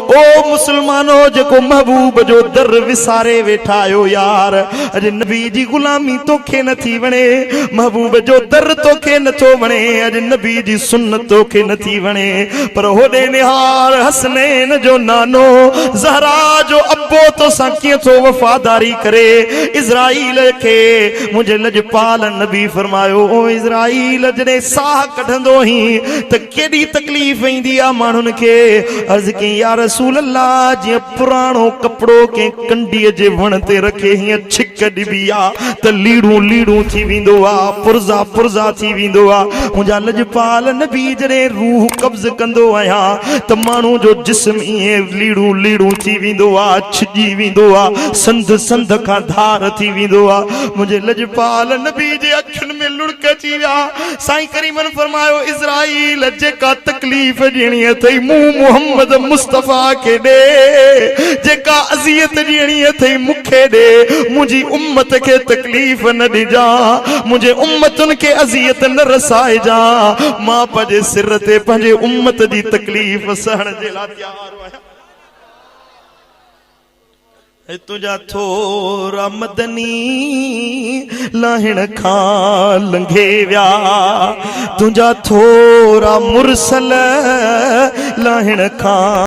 ओ मुसलमानो जेको महबूब जो दर विसारे वेठा आयो यार, अज नबी जी गुलामी तोखे न थी वणे, महबूब जो दर तोखे नथो वणे, अज नबी जी सुन्नत तोखे न थी वणे। पर होॾे निहार हसनैन जो नानो ज़हरा जो अब्बो तो सां कीअं थो वफ़ादारी करे। इज़राइल के मुझे लजपाल नबी फरमायो, ओ इज़राइल जॾहिं साह कढंदो ही त केॾी तकलीफ़ ईंदी आहे माण्हुनि खे। अर्ज़ कई या रसूल अल्लाह, जीअं पुराणो कपिड़ो कंहिं कंडीअ जे वण ते रखे हीअं छिक ॾिबी आहे त लीड़ू लीड़ू थी वेंदो आहे, पुरज़ा पुरज़ा थी वेंदो आहे। मुंहिंजा लजपाल नबी जॾहिं रूह कब्ज़ कंदो आहियां त माण्हू जो जिस्म ईअं लीड़ू लीड़ू थी वेंदो आहे, छिॼी वेंदो आहे, संद संद खां धार थी वेंदो आहे। मुंहिंजे लजपाल नबी जे अखियुनि में लुड़क अची विया। साईं करीमन फरमायो, इज़राइल जेका तकलीफ़ ॾियणी अथई मूं मुहम्मद मुस्तफ़ा खे ॾे, जेका अज़ियत ॾियणी अथई मूंखे ॾे, मुंहिंजी उम्मत खे तकलीफ़ न ॾिजां, मुंहिंजे उम्मतुनि खे अज़ियत न रसाइजां। मां पंहिंजे सिर ते पंहिंजे उम्मत जी तकलीफ़ सहण जे लाइ तयार आहियां। तुझा थोरा मदनी लाहिण खां लंघे विया, तुझा थोरा मुरसल लाहिण खां